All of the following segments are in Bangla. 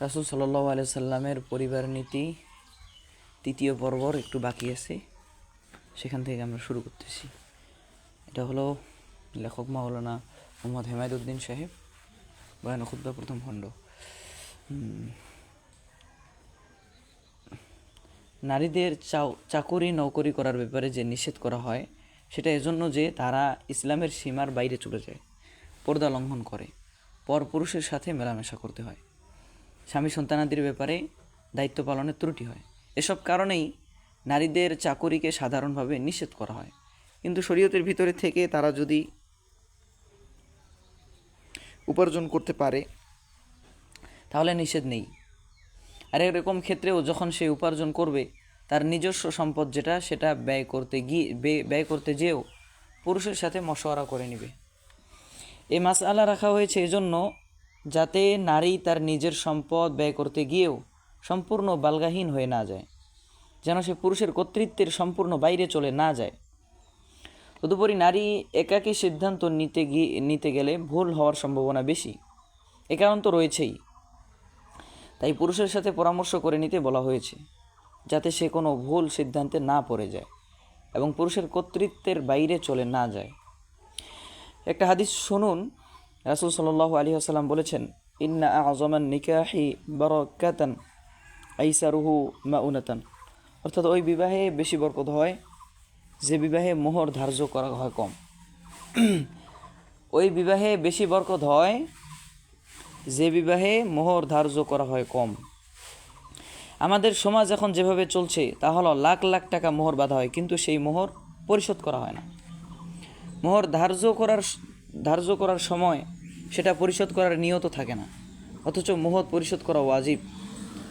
রাসূল সাল্লাল্লাহু আলাইহি সাল্লামের পরিবার নীতি তৃতীয় পর্বর একটু বাকি আছে, সেখান থেকে আমরা শুরু করতেছি। এটা হলো লেখক মাওলানা মোহাম্মদ হেমায়েতউদ্দিন সাহেব, বয়ান খুতবা প্রথম খণ্ড। নারীদের চাকুরি নৌকরি করার ব্যাপারে যে নিষেধ করা হয় সেটা এজন্য যে তারা ইসলামের সীমার বাইরে চলে যায়, পর্দা লঙ্ঘন করে, পরপুরুষের সাথে মেলামেশা করতে হয়, স্বামী সন্তানাদির ব্যাপারে দায়িত্ব পালনের ত্রুটি হয়। এসব কারণেই নারীদের চাকুরিকে সাধারণভাবে নিষেধ করা হয়। কিন্তু শরীয়তের ভিতরে থেকে তারা যদি উপার্জন করতে পারে তাহলে নিষেধ নেই। আর এরকম ক্ষেত্রেও যখন সে উপার্জন করবে, তার নিজস্ব সম্পদ যেটা সেটা ব্যয় করতে যেও পুরুষের সাথে মশওয়ারা করে নেবে। এই মাসআলা রাখা হয়েছে এজন্য যাতে নারী তার নিজের সম্পদ ব্যয় করতে গিয়েও সম্পূর্ণ বালগাহীন হয়ে না যায়, যেন সে পুরুষের কর্তৃত্বের সম্পূর্ণ বাইরে চলে না যায়। তদুপরি নারী একাকী সিদ্ধান্ত নিতে গেলে ভুল হওয়ার সম্ভাবনা বেশি, এ কারণ তো রয়েছেই। তাই পুরুষের সাথে পরামর্শ করে নিতে বলা হয়েছে, যাতে সে কোনো ভুল সিদ্ধান্তে না পড়ে যায় এবং পুরুষের কর্তৃত্বের বাইরে চলে না যায়। একটা হাদিস শুনুন। রাসূল সাল্লাল্লাহু আলাইহি ওয়াসাল্লাম বলেছেন, ইন্না আযমান নিকাহি বারাকাতান আইসারুহু মাউনাতান। অর্থাৎ ওই বিবাহে বেশি বরকত হয় যে বিবাহে মোহর ধার্য করা হয় কম। ওই বিবাহে বেশি বরকত হয় যে বিবাহে মোহর ধার্য করা হয় কম। আমাদের সমাজ এখন যেভাবে চলছে তা হলো লাখ লাখ টাকা মোহর বাঁধা হয়, কিন্তু সেই মোহর পরিশোধ করা হয় না। মোহর ধার্য করার সময় সেটা পরিশোধ করার নিয়ত থাকে না, অথচ মোহর পরিশোধ করা ওয়াজিব।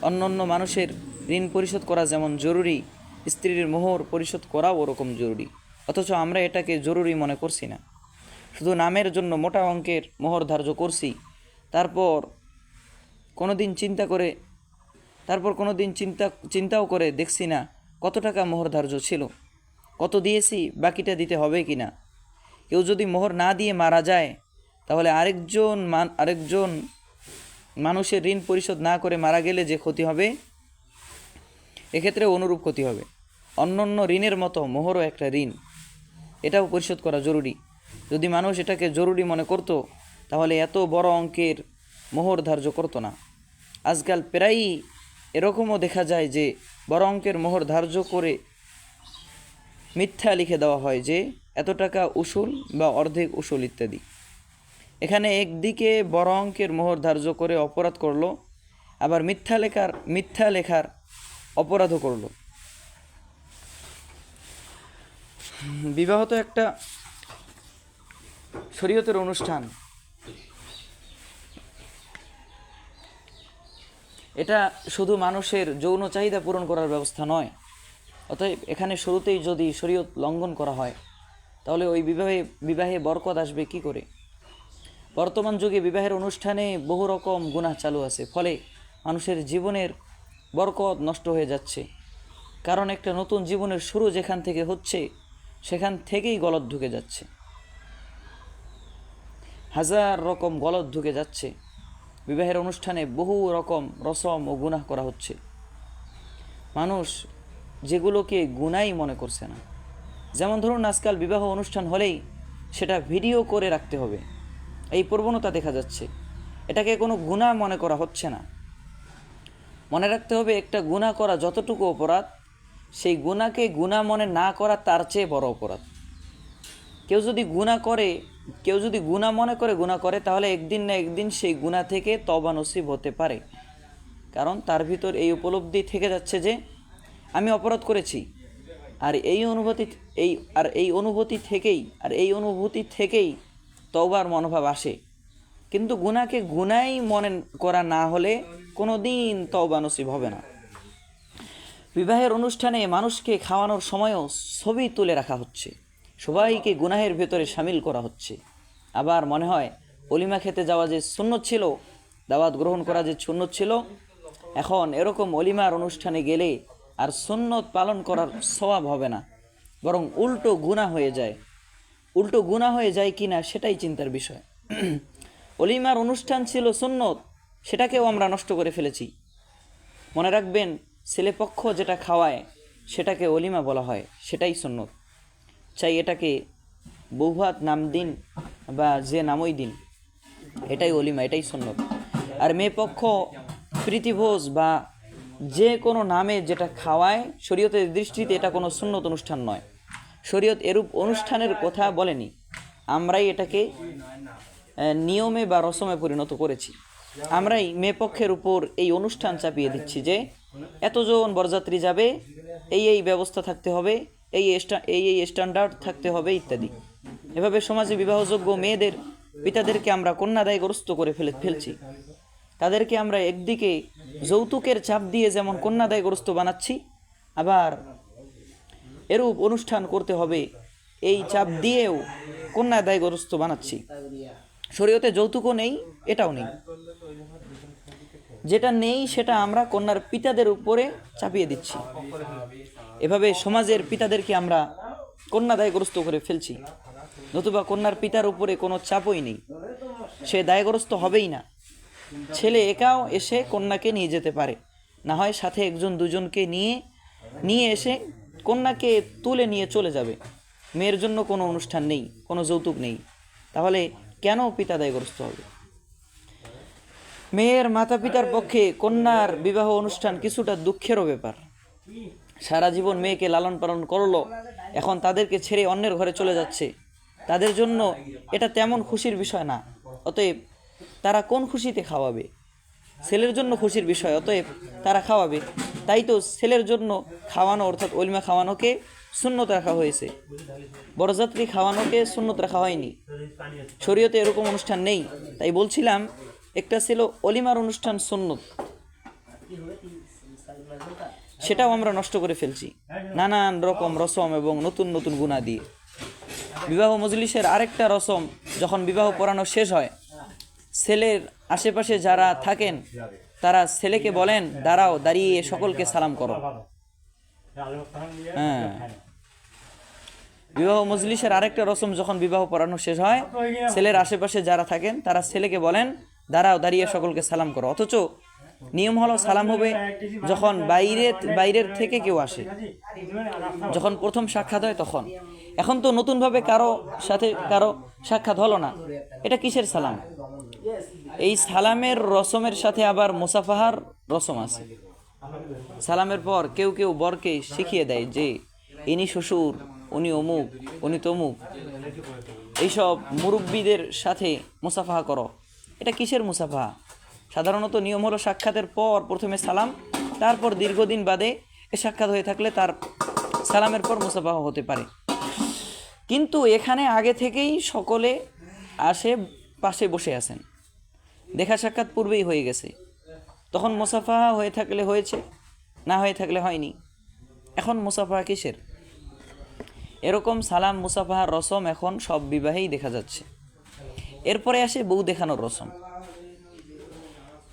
অন্যান্য মানুষের ঋণ পরিশোধ করা যেমন জরুরি, স্ত্রীর মোহর পরিশোধ করাও ওরকম জরুরি, অথচ আমরা এটাকে জরুরি মনে করছি না। শুধু নামের জন্য মোটা অঙ্কের মোহর ধার্য করছি, তারপর কোনোদিন চিন্তাও করে দেখছি না কত টাকা মোহর ধার্য ছিল, কত দিয়েছি, বাকিটা দিতে হবে কি না। কেউ যদি মোহর না দিয়ে মারা যায়, তাহলে আরেকজন মানুষের ঋণ পরিশোধ না করে মারা গেলে যে ক্ষতি হবে, এক্ষেত্রে অনুরূপ ক্ষতি হবে। অন্যান্য ঋণের মতো মোহরও একটা ঋণ, এটাও পরিশোধ করা জরুরি। যদি মানুষ এটাকে জরুরি মনে করত, তাহলে এত বড় অঙ্কের মোহর ধার্য করতো না। আজকাল প্রায়ই এরকমও দেখা যায় যে বড় অঙ্কের মোহর ধার্য করে মিথ্যা লিখে দেওয়া হয় যে এত টাকা উসুল বা অর্ধেক উসুল ইত্যাদি। এখানে একদিকে বড় অঙ্কের মোহর ধার্য করে অপরাধ করলো, আবার মিথ্যা লেখার অপরাধও করলো। বিবাহ তো একটা শরীয়তের অনুষ্ঠান, এটা শুধু মানুষের যৌন চাহিদা পূরণ করার ব্যবস্থা নয়। অতএব এখানে শুরুতেই যদি শরীয়ত লঙ্ঘন করা হয়, তাহলে ওই বিবাহে বরকত আসবে কি করে? বর্তমান যুগে বিবাহের অনুষ্ঠানে বহু রকম গুনাহ চালু আছে, ফলে মানুষের জীবনের বরকত নষ্ট হয়ে যাচ্ছে। কারণ একটা নতুন জীবনের শুরু যেখান থেকে হচ্ছে, সেখান থেকেই গলদ ঢুকে যাচ্ছে, হাজার রকম গলদ ঢুকে যাচ্ছে। বিবাহের অনুষ্ঠানে বহু রকম রসম ও গুনাহ করা হচ্ছে। মানুষ যেগুলোকে গুনাই মনে করছে না। যেমন ধরুন, আজকাল বিবাহ অনুষ্ঠান হলেই সেটা ভিডিও করে রাখতে হবে, এই প্রবণতা দেখা যাচ্ছে। এটাকে কোনো গুনাহ মনে করা হচ্ছে না। মনে রাখতে হবে, একটা গুনাহ করা যতটুকু অপরাধ, সেই গুনাহকে গুনাহ মনে না করা তার চেয়ে বড় অপরাধ। কেউ যদি গুনাহ মনে করে গুনাহ করে, তাহলে একদিন না একদিন সেই গুনাহ থেকে তওবা নসিব হতে পারে। কারণ তার ভিতর এই উপলব্ধি থেকে যাচ্ছে যে আমি অপরাধ করেছি, আর এই অনুভূতি থেকেই তওবার মনোভাব আসে। কিন্তু গুনাহকে গুনাহই মনে করা না হলে কোনো দিন তওবা নসিব হবে না। বিবাহের অনুষ্ঠানে মানুষকে খাওয়ানোর সময়ও ছবি তুলে রাখা হচ্ছে, সবাইকে গুনাহের ভেতরে শামিল করা হচ্ছে। আবার মনে হয় অলিমা খেতে যাওয়া যে সুন্নত ছিল, দাওয়াত গ্রহণ করা যে সুন্নত ছিল, এখন এরকম অলিমার অনুষ্ঠানে গেলে আর সুন্নত পালন করার সওয়াব হবে না, বরং উল্টো গুনাহ হয়ে যায় কিনা সেটাই চিন্তার বিষয়। অলিমার অনুষ্ঠান ছিল সুন্নত, সেটাকেও আমরা নষ্ট করে ফেলেছি। মনে রাখবেন, ছেলেপক্ষ যেটা খাওয়ায় সেটাকে অলিমা বলা হয়, সেটাই সুন্নত। চাই এটাকে বৌভাত নাম দিন বা যে নামই দিন, এটাই অলিমা, এটাই সুন্নত। আর মেয়ে পক্ষ প্রীতিভোজ বা যে কোনো নামে যেটা খাওয়ায়, শরীয়তের দৃষ্টিতে এটা কোনো সুন্নত অনুষ্ঠান নয়। শরীয়ত এরূপ অনুষ্ঠানের কথা বলেনি, আমরাই এটাকে নিয়মে বা রসমে পরিণত করেছি। আমরাই মেয়ে পক্ষের উপর এই অনুষ্ঠান চাপিয়ে দিচ্ছি যে এতজন বরযাত্রী যাবে, এই ব্যবস্থা থাকতে হবে, এই স্ট্যান্ডার্ড থাকতে হবে ইত্যাদি। এভাবে সমাজে বিবাহযোগ্য মেয়েদের পিতাদেরকে আমরা কন্যাদায়গ্রস্ত করে ফেলছি। তাদেরকে আমরা একদিকে যৌতুকের চাপ দিয়ে যেমন কন্যাদায়গ্রস্ত বানাচ্ছি, আবার এরূপ অনুষ্ঠান করতে হবে এই চাপ দিয়েও কন্যাদায়গ্রস্ত বানাচ্ছি। শরীয়তে যৌতুকও নেই, এটাও নেই। যেটা নেই সেটা আমরা কন্যার পিতাদের উপরে চাপিয়ে দিচ্ছি। এভাবে সমাজের পিতাদেরকে আমরা কন্যাদায়গ্রস্ত করে ফেলছি। নতুবা কন্যার পিতার উপরে কোনো চাপই নেই, সে দায়গ্রস্ত হবেই না। ছেলে একাও এসে কন্যাকে নিয়ে যেতে পারে, না হয় সাথে একজন দুজনকে নিয়ে এসে কন্যাকে তুলে নিয়ে চলে যাবে। মেয়ের জন্য কোনো অনুষ্ঠান নেই, কোনো যৌতুক নেই, তাহলে কেন পিতা দায়গ্রস্ত হবে? মেয়ের মাতা পিতার পক্ষে কন্যার বিবাহ অনুষ্ঠান কিছুটা দুঃখেরও ব্যাপার। সারা জীবন মেয়েকে লালন পালন করলো, এখন তাদেরকে ছেড়ে অন্যের ঘরে চলে যাচ্ছে। তাদের জন্য এটা তেমন খুশির বিষয় না, অতএব তারা কোন খুশিতে খাওয়াবে? ছেলের জন্য খুশির বিষয়, অতএব তারা খাওয়াবে। তাই তো ছেলের জন্য খাওয়ানো অর্থাৎ অলিমা খাওয়ানোকে সুন্নত রাখা হয়েছে, বরযাত্রী খাওয়ানোকে সুন্নত রাখা হয়নি। শরীয়তে এরকম অনুষ্ঠান নেই। তাই বলছিলাম, একটা ছিল অলিমার অনুষ্ঠান সুন্নত, সেটাও আমরা নষ্ট করে ফেলছি নানান রকম রসম এবং নতুন নতুন গুণা দিয়ে। বিবাহ মজলিসের আরেকটা রসম, যখন বিবাহ পড়ানো শেষ হয়, ছেলের আশেপাশে যারা থাকেন তারা ছেলেকে বলেন, দাঁড়াও, দাঁড়িয়ে সকলকে সালাম করো। হ্যাঁ, বিবাহ মজলিসের আরেকটা রসম, যখন বিবাহ পড়ানো শেষ হয়, ছেলের আশেপাশে যারা থাকেন তারা ছেলেকে বলেন, দাঁড়াও, দাঁড়িয়ে সকলকে সালাম করো। অথচ নিয়ম হলো সালাম হবে যখন বাইরের থেকে কেউ আসে, যখন প্রথম সাক্ষাৎ হয় তখন। এখন তো নতুনভাবে কারো সাথে কারো সাক্ষাৎ হলো না, এটা কিসের সালাম? এই সালামের রসমের সাথে আবার মুসাফাহার রসম আছে। সালামের পর কেউ কেউ বরকে শিখিয়ে দেয় যে ইনি শ্বশুর, উনি অমুক, উনি তমুক, এইসব মুরব্বীদের সাথে মুসাফাহা করো। এটা কিসের মুসাফাহা? সাধারণত নিয়ম হলো সাক্ষাতের পর প্রথমে সালাম, তারপর দীর্ঘদিন বাদে এ সাক্ষাৎ হয়ে থাকলে তার সালামের পর মুসাফাহা হতে পারে। কিন্তু এখানে আগে থেকেই সকলে আসে, পাশে বসে আছেন, দেখা সাক্ষাৎ পূর্বেই হয়ে গেছে, তখন মুসাফাহা হয়ে থাকলে হয়েছে, না হয়ে থাকলে হয়নি। এখন মুসাফাহা কিসের? এরকম সালাম মুসাফাহার রসম এখন সব বিবাহেই দেখা যাচ্ছে। এরপরে আসে বউ দেখানোর রসম।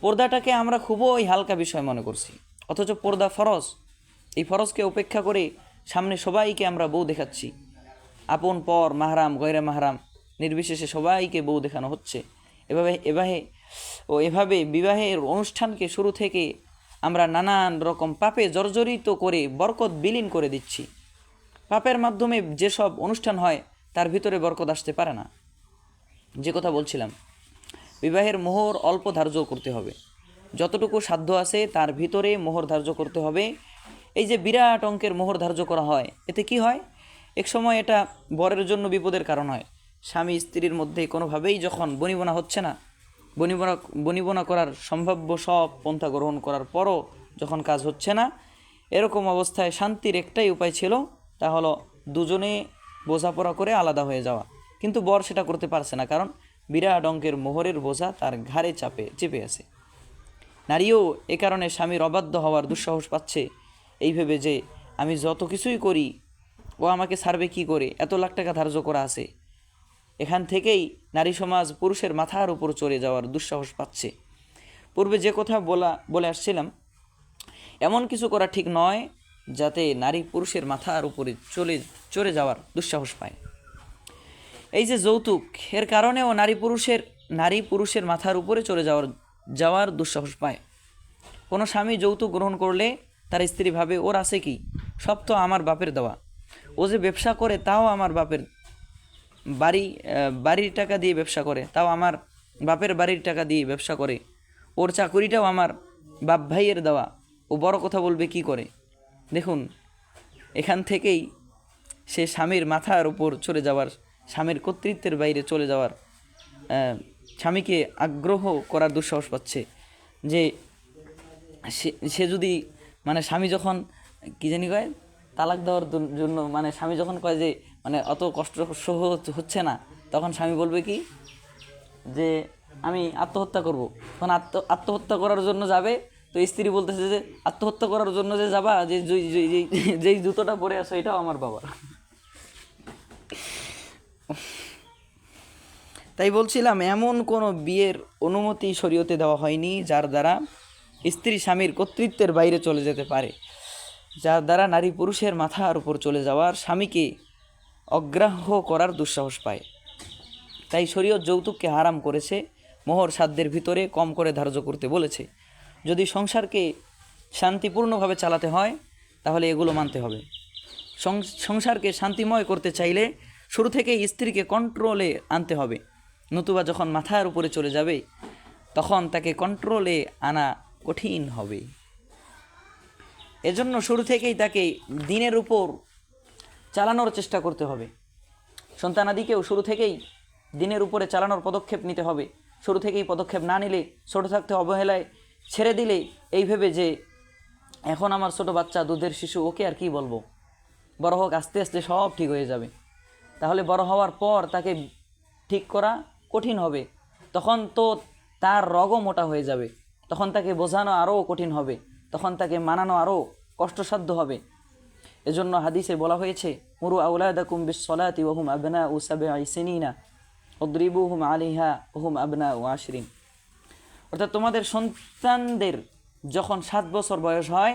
পর্দাটাকে আমরা খুবই হালকা বিষয় মনে করছি, অথচ পর্দা ফরজ। এই ফরজকে উপেক্ষা করে সামনে সবাইকে আমরা বউ দেখাচ্ছি। আপন পর, মাহরাম, গয়রে মাহরাম নির্বিশেষে সবাইকে বউ দেখানো হচ্ছে। এভাবে বিবাহের অনুষ্ঠানকে শুরু থেকে আমরা নানান রকম পাপে জর্জরিত করে বরকত বিলীন করে দিচ্ছি। পাপের মাধ্যমে যেসব অনুষ্ঠান হয় তার ভিতরে বরকত আসতে পারে না। যে কথা বলছিলাম, বিবাহের মোহর অল্প ধার্য করতে হবে, যতটুকু সাধ্য আছে তার ভিতরে মোহর ধার্য করতে হবে। এই যে বিরাট অঙ্কের মোহর ধার্য করা হয়, এতে কি হয়? এক সময় এটা বরের জন্য বিপদের কারণ হয়। স্বামী স্ত্রীর মধ্যে কোনোভাবেই যখন বনিবনা হচ্ছে না, বনিবনা করার সম্ভাব্য সব পন্থা গ্রহণ করার পরও যখন কাজ হচ্ছে না, এরকম অবস্থায় শান্তির একটাই উপায় ছিল, তা হলো দুজনে বোঝাপড়া করে আলাদা হয়ে যাওয়া। কিন্তু বর সেটা করতে পারছে না, কারণ বিরাট অঙ্কের মোহরের বোঝা তার ঘাড়ে চেপে আছে। নারীও এ কারণে স্বামীর অবাধ্য হওয়ার দুঃসাহস পাচ্ছে, এই ভেবে যে আমি যত কিছুই করি ও আমাকে ছাড়বে কি করে, এত লাখ টাকা ধার্য করা আছে। এখান থেকেই নারী সমাজ পুরুষের মাথার উপর চড়ে যাওয়ার দুঃসাহস পাচ্ছে। পূর্বে যে কথা বলে আসছিলাম, এমন কিছু করা ঠিক নয় যাতে নারী পুরুষের মাথার উপরে চড়ে যাওয়ার দুঃসাহস পায়। এই যে যৌতুক, এর কারণেও নারী পুরুষের মাথার উপরে চড়ে যাওয়ার যাওয়ার দুঃসাহস পায়। কোনো স্বামী যৌতুক গ্রহণ করলে তার স্ত্রী ভাবে ওর আছে কি, সব তো আমার বাপের দেওয়া, ও যে ব্যবসা করে তাও আমার বাপের বাড়ির টাকা দিয়ে ব্যবসা করে, তাও আমার বাপের বাড়ির টাকা দিয়ে ব্যবসা করে, ওর চাকুরিটাও আমার বাপ ভাইয়ের দেওয়া, ও বড় কথা বলবে কি করে। দেখুন, এখান থেকেই সে স্বামীর মাথার উপর চলে যাওয়ার, স্বামীর কর্তৃত্বের বাইরে চলে যাওয়ার, স্বামীকে আগ্রহ করার দুঃসাহস পাচ্ছে। যে সে যদি মানে স্বামী যখন কি জানি কয় তালাক দেওয়ার জন্য, মানে স্বামী যখন কয় যে মানে অত কষ্ট সহ হচ্ছে না, তখন স্বামী বলবে কি যে আমি আত্মহত্যা করব। তখন আত্মহত্যা করার জন্য যাবে, তো স্ত্রী বলতেছে যে আত্মহত্যা করার জন্য যে যাবা, যে যেই জুতোটা পরে আসো এটাও আমার বাবার। তাই বলছিলাম, এমন কোনো বিয়ের অনুমতি শরীয়তে দেওয়া হয়নি যার দ্বারা স্ত্রী স্বামীর কর্তৃত্বের বাইরে চলে যেতে পারে, যার দ্বারা নারী পুরুষের মাথার উপর চলে যাওয়ার, স্বামীকে অগ্রাহ্য করার দুঃসাহস পায়। তাই শরীয়ত যৌতুককে হারাম করেছে, মোহর সাধ্যের ভিতরে কম করে ধার্য করতে বলেছে। যদি সংসারকে শান্তিপূর্ণভাবে চালাতে হয় তাহলে এগুলো মানতে হবে। সংসারকে শান্তিময় করতে চাইলে শুরু থেকেই স্ত্রীকে কন্ট্রোলে আনতে হবে, নতুবা যখন মাথার উপরে চলে যাবে তখন তাকে কন্ট্রোলে আনা কঠিন হবে। এজন্য শুরু থেকেই তাকে দিনের উপর চালানোর চেষ্টা করতে হবে। সন্তানাদিকেও শুরু থেকেই দিনের উপরে চালানোর পদক্ষেপ নিতে হবে। শুরু থেকেই পদক্ষেপ না নিলে, ছোট থাকতে অবহেলায় ছেড়ে দিলে, এই ভেবে যে এখন আমার ছোট বাচ্চা, দুধের শিশু, ওকে আর কি বলবো, বড় হোক, আস্তে আস্তে সব ঠিক হয়ে যাবে, তাহলে বড় হওয়ার পর তাকে ঠিক করা কঠিন হবে। তখন তো তার রগও মোটা হয়ে যাবে, তখন তাকে বোঝানো আরও কঠিন হবে, তখন তাকে মানানো আরও কষ্টসাধ্য হবে। এজন্য হাদিসে বলা হয়েছে, মুরু আউলাদাকুম বিসসালাতি ওয়া হুম আবনাউ সাবঈ সিনিনা ওয়াদরিবুহুম আলাইহা ওয়া হুম আবনাউ 10। অর্থাৎ তোমাদের সন্তানদের যখন 7 বছর বয়স হয়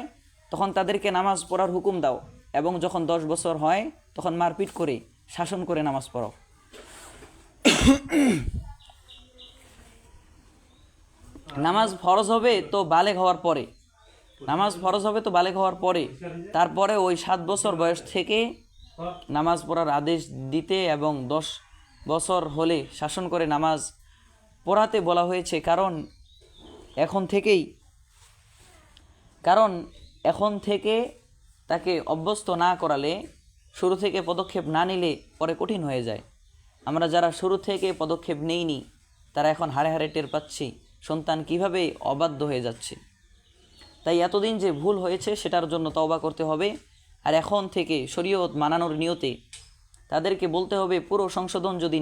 তখন তাদেরকে নামাজ পড়ার হুকুম দাও, এবং যখন 10 বছর হয় তখন মারপিট করে, শাসন করে নামাজ পড়াও। নামাজ ফরজ হবে তো বালেগ হওয়ার পরে, নামাজ ফরজ হবে তো বালেগ হওয়ার পরে, তারপরে ওই 7 বছর বয়স থেকে নামাজ পড়ার আদেশ দিতে এবং 10 বছর হলে শাসন করে নামাজ পড়াতে বলা হয়েছে। কারণ এখন থেকে তাকে অভ্যস্ত না করালে, শুরু থেকে পদক্ষেপ না নিলে পরে কঠিন হয়ে যায়। আমরা যারা শুরু থেকে পদক্ষেপ নেইনি তারা এখন হারে হারে টের পাচ্ছি সন্তান কিভাবে অবাধ্য হয়ে যাচ্ছে। তাই এতদিন যে ভুল হয়েছে সেটার জন্য তওবা করতে হবে, আর এখন থেকে শরীয়ত মানানোর নিয়তে তাদেরকে বলতে হবে, পুরো সংশোধন যদি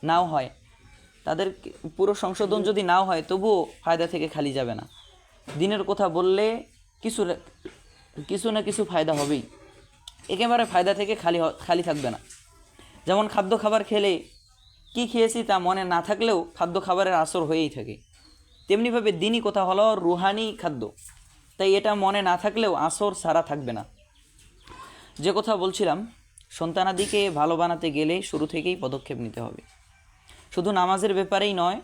নাও হয় তাদেরকে পুরো সংশোধন যদি নাও হয় তবুও ফায়দা থেকে খালি যাবে না। দিনের কথা বললে কিছু না কিছু ফায়দা হবেই, একেবারে ফায়দা থেকে খালি থাকবে না। যেমন খাদ্য খাবার খেলে কি খেয়েছি তা মনে না থাকলেও খাদ্য খাবারের আসর হয়েই থাকে, তেমনিভাবে দিনই কথা হলো রুহানি খাদ্য, তাই এটা মনে না থাকলেও আসর সারা থাকবে না। যে কথা বলছিলাম, সন্তানাদিকে ভালো বানাতে গেলে শুরু থেকেই পদক্ষেপ নিতে হবে। শুধু নামাজের ব্যাপারেই নয়,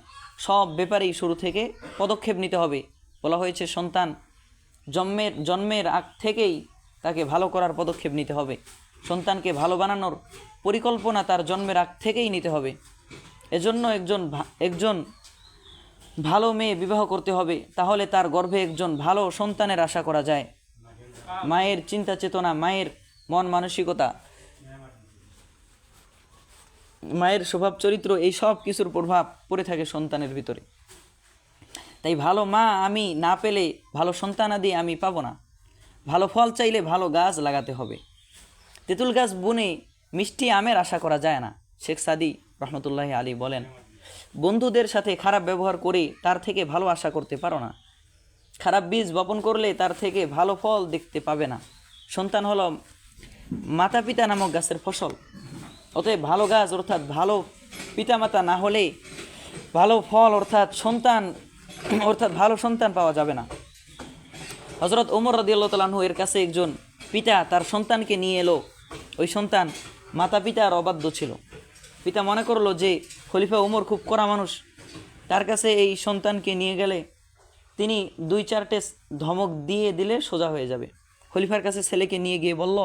সব ব্যাপারেই শুরু থেকে পদক্ষেপ নিতে হবে। বলা হয়েছে সন্তান জন্মের আগ থেকেই তাকে ভালো করার পদক্ষেপ নিতে হবে। সন্তানকে ভালো বানানোর পরিকল্পনা তার জন্মের আগ থেকেই নিতে হবে। এজন্য একজন ভালো মেয়ে বিবাহ করতে হবে, তাহলে তার গর্ভে একজন ভালো সন্তানের আশা করা যায়। মায়ের চিন্তা চেতনা, মায়ের মন মানসিকতা, মায়ের স্বভাব চরিত্র, এই সব কিছুর প্রভাব পড়ে থাকে সন্তানের ভিতরে। তাই ভালো মা আমি না পেলে ভালো সন্তানাদি আমি পাবো না। ভালো ফল চাইলে ভালো গাছ লাগাতে হবে। তেঁতুল গাছ বুনে মিষ্টি আমের আশা করা যায় না। শেখ সাদি রহমতুল্লাহ আলী বলেন, বন্ধুদের সাথে খারাপ ব্যবহার করে তার থেকে ভালো আশা করতে পারো না। খারাপ বীজ বপন করলে তার থেকে ভালো ফল দেখতে পাবে না। সন্তান হলো মাতা পিতা নামক গাছের ফসল। অতএব ভালো গাছ অর্থাৎ ভালো পিতামাতা না হলে ভালো ফল অর্থাৎ ভালো সন্তান পাওয়া যাবে না। হযরত ওমর রাদিয়াল্লাহু তাআলা আনহু এর কাছে একজন পিতা তার সন্তানকে নিয়ে এলো। ওই সন্তান মাতা পিতার অবাধ্য ছিল। পিতা মনে করলো যে খলিফা ওমর খুব কড়া মানুষ, তার কাছে এই সন্তানকে নিয়ে গেলে তিনি 2-4টে ধমক দিয়ে দিলে সোজা হয়ে যাবে। খলিফার কাছে ছেলেকে নিয়ে গিয়ে বলল,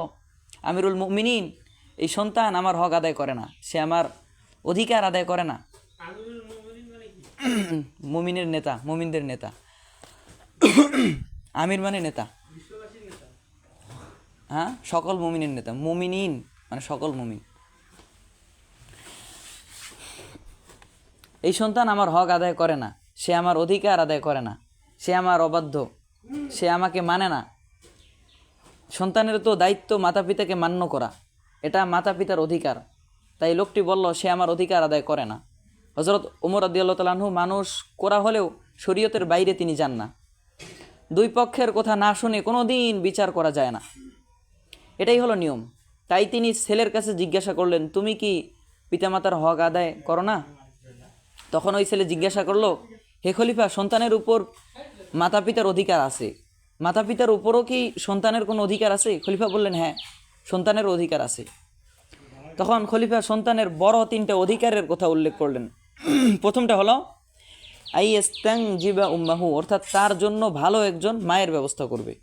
আমিরুল মুমিনিন, এই সন্তান আমার হক আদায় করে না, সে আমার অধিকার আদায় করে না। মুমিনের নেতা, মুমিনদের নেতা। আমির মানে নেতা, হ্যাঁ, সকল মুমিনের নেতা। মুমিনিন মানে সকল মুমিন। এই সন্তান আমার হক আদায় করে না, সে আমার অধিকার আদায় করে না, সে আমার অবাধ্য, সে আমাকে মানে না। সন্তানের তো দায়িত্ব মাতা পিতাকে মান্য করা, এটা মাতা পিতার অধিকার। তাই লোকটি বলল, সে আমার অধিকার আদায় করে না। হযরত ওমর রাদিয়াল্লাহু তাআলা আনহু মানুষ করা হলেও শরীয়তের বাইরে তিনি যান না। দুই পক্ষের কথা না শুনে কোনো দিন বিচার করা যায় না, এটাই হলো নিয়ম। তাই তিনি ছেলের কাছে জিজ্ঞাসা করলেন, তুমি কি পিতামাতার হক আদায় করো না? তখন ওই ছেলে জিজ্ঞাসা করলো, হে খলিফা, সন্তানের উপর মাতা পিতার অধিকার আছে, মাতা পিতার উপরও কি সন্তানের কোনো অধিকার আছে? খলিফা বললেন, হ্যাঁ, সন্তানের অধিকার আছে। তখন খলিফা সন্তানের বড় 3টা অধিকারের কথা উল্লেখ করলেন। প্রথমটা হলো আইয়াস্তানজিবা উম্মাহু, অর্থাৎ তার জন্য ভালো একজন মায়ের ব্যবস্থা করবে।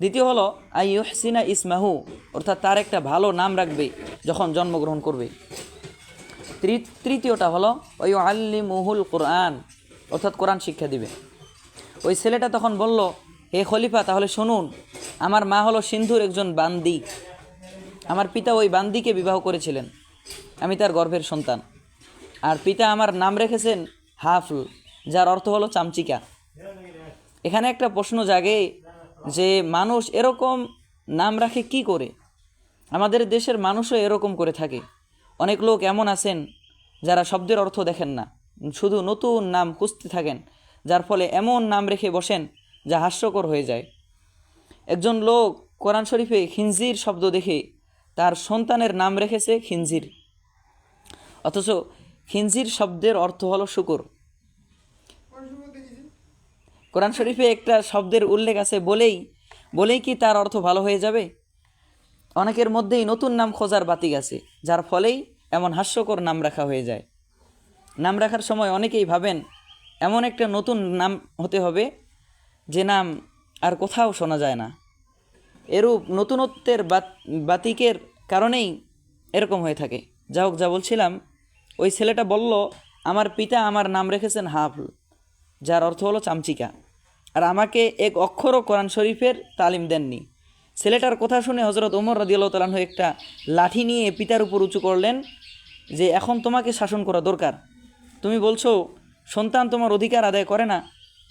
দ্বিতীয় হলো আইয়ুহসিনা ইসমাহু, অর্থাৎ তার একটা ভালো নাম রাখবে যখন জন্মগ্রহণ করবে। তৃতীয়টা হলো ওয়ায়ুআল্লিমুহুল কুরআন, অর্থাৎ কোরআন শিক্ষা দিবে। ওই ছেলেটা তখন বলল, হে খলিফা, তাহলে শুনুন, আমার মা হলো সিন্ধুর একজন বান্দি, আমার পিতা ওই বান্দিকে বিবাহ করেছিলেন, আমি তার গর্ভের সন্তান। আর পিতা আমার নাম রেখেছেন হাফল, যার অর্থ হলো চামচিকা। এখানে একটা প্রশ্ন জাগে যে মানুষ এরকম নাম রাখে কি করে? আমাদের দেশের মানুষও এরকম করে থাকে। অনেক লোক এমন আছেন যারা শব্দের অর্থ দেখেন না, শুধু নতুন নাম খুঁজতে থাকেন, যার ফলে এমন নাম রেখে বসেন যা হাস্যকর হয়ে যায়। একজন লোক কোরআন শরীফে খিনজির শব্দ দেখে তার সন্তানের নাম রেখেছে খিনজির, অথচ খিনজির শব্দের অর্থ হলো শুকর। কোরআন শরীফে একটা শব্দের উল্লেখ আছে বলেই কি তার অর্থ ভালো হয়ে যাবে? অনেকের মধ্যেই নতুন নাম খোঁজার বাতিক আছে, যার ফলেই এমন হাস্যকর নাম রাখা হয়ে যায়। নাম রাখার সময় অনেকেই ভাবেন এমন একটা নতুন নাম হতে হবে যে নাম আর কোথাও শোনা যায় না। এরূপ নতুনত্বের বাতিকের কারণেই এরকম হয়ে থাকে। যা হোক, যা বলছিলাম, ওই ছেলেটা বলল, আমার পিতা আমার নাম রেখেছেন হাফল, যার অর্থ হলো চামচিকা, আর আমাকে এক অক্ষরও কোরআন শরীফের তালিম দেননি। ছেলেটার কথা শুনে হযরত ওমর রাদিয়াল্লাহু তাআলা আনহু একটা লাঠি নিয়ে পিতার উপর উঁচু করলেন যে, এখন তোমাকে শাসন করা দরকার। তুমি বলছো সন্তান তোমার অধিকার আদায় করে না,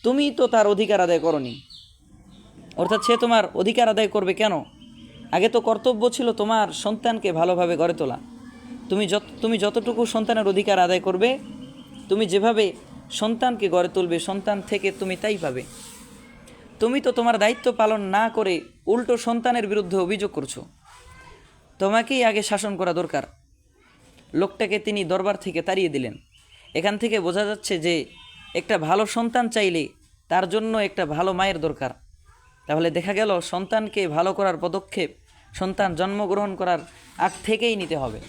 তুমি তো তার অধিকার আদায় করনি, অর্থাৎ সে তোমার অধিকার আদায় করবে কেন? আগে তো কর্তব্য ছিল তোমার সন্তানকে ভালোভাবে গড়ে তোলা। তুমি যতটুকু সন্তানের অধিকার আদায় করবে, তুমি যেভাবে সন্তানকে গড়ে তুলবে, সন্তান থেকে তুমি তাই পাবে। তুমি তো তোমার দায়িত্ব পালন না করে উল্টো সন্তানের বিরুদ্ধে অভিযোগ করছো। তোমাকেই আগে শাসন করা দরকার। লোকটাকে তিনি দরবার থেকে তাড়িয়ে দিলেন। এখান থেকে বোঝা যাচ্ছে যে একটা ভালো সন্তান চাইলে তার জন্য একটা ভালো মায়ের দরকার। তাহলে দেখা গেল সন্তানকে ভালো করার পদক্ষেপ সন্তান জন্মগ্রহণ করার আগ থেকেই নিতে হবে।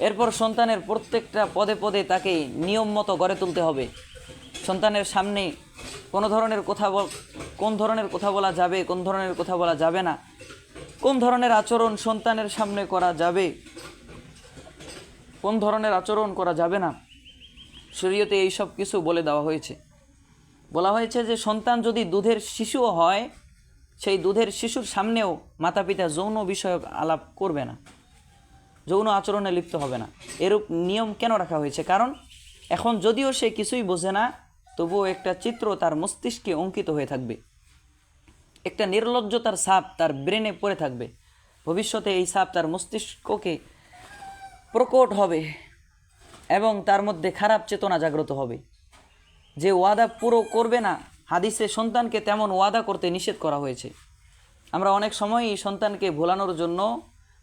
এরপর সন্তানের প্রত্যেকটা পদে পদে তাকে নিয়ম মতো গড়ে তুলতে হবে। সন্তানের সামনে কোন ধরনের কথা বলা যাবে, কোন ধরনের কথা বলা যাবে না, কোন ধরনের আচরণ সন্তানের সামনে করা যাবে, কোন ধরনের আচরণ করা যাবে না, শরীয়তে এই সব কিছু বলে দেওয়া হয়েছে। বলা হয়েছে যে সন্তান যদি দুধের শিশুও হয়, সেই দুধের শিশুর সামনেও মাতা পিতা যৌন বিষয়ক আলাপ করবে না, যৌন আচরণে লিপ্ত হবে না। এরূপ নিয়ম কেন রাখা হয়েছে? কারণ এখন যদিও সে কিছুই বোঝে না, তবুও একটা চিত্র তার মস্তিষ্কে অঙ্কিত হয়ে থাকবে, একটা নির্লজ্জতার ছাপ তার ব্রেনে পড়ে থাকবে। ভবিষ্যতে এই ছাপ তার মস্তিষ্ককে প্রকট হবে এবং তার মধ্যে খারাপ চেতনা জাগ্রত হবে। যে ওয়াদা পুরো করবে না, হাদিসে সন্তানকে তেমন ওয়াদা করতে নিষেধ করা হয়েছে। আমরা অনেক সময়ই সন্তানকে ভোলানোর জন্য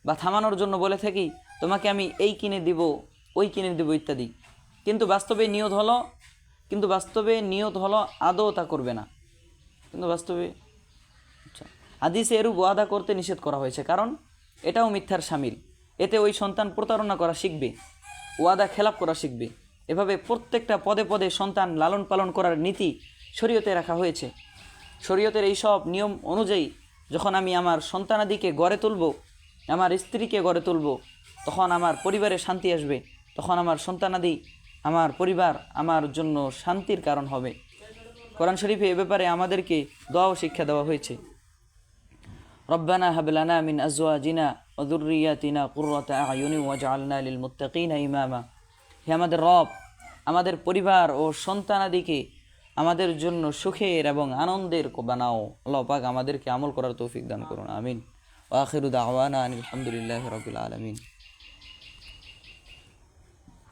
বা থামানোর জন্য বলে থাকি, তোমাকে আমি এই কিনে দিব, ওই কিনে দিব ইত্যাদি, কিন্তু বাস্তবে নিয়ত হলো আদৌ তা করবে না। কিন্তু বাস্তবে হাদিসে এরূপ ওয়াদা করতে নিষেধ করা হয়েছে, কারণ এটাও মিথ্যার শামিল। এতে ওই সন্তান প্রতারণা করা শিখবে। ওয়াদা খেলাপ করা শিখবে। এভাবে প্রত্যেকটা পদে পদে সন্তান লালন পালন করার নীতি শরীয়তে রাখা হয়েছে। শরীয়তের এই সব নিয়ম অনুযায়ী যখন আমি আমার সন্তানাদিকে গড়ে তুলব, আমার স্ত্রীকে গড়ে তুলব, তখন আমার পরিবারে শান্তি আসবে, তখন আমার সন্তানাদি, আমার পরিবার আমার জন্য শান্তির কারণ হবে। কোরআন শরীফে এ ব্যাপারে আমাদেরকে দোয়া ও শিক্ষা দেওয়া হয়েছে। রব্বানা হাব লানা মিন আজওয়াজিনা ওয়া যুররিয়াতিনা কুররাতা আয়ুনি ওয়াজআলনা লিল মুত্তাকিনা ইমামা। হে আমাদের রব, আমাদের পরিবার ও সন্তানাদিকে আমাদের জন্য সুখের এবং আনন্দের বানাও। আল্লাহ পাক আমাদেরকে আমল করার তৌফিক দান করুন, আমিন। ওয়া আখিরু দাওয়ানা আনিল হামদুলিল্লাহি রাব্বিল আলামিন।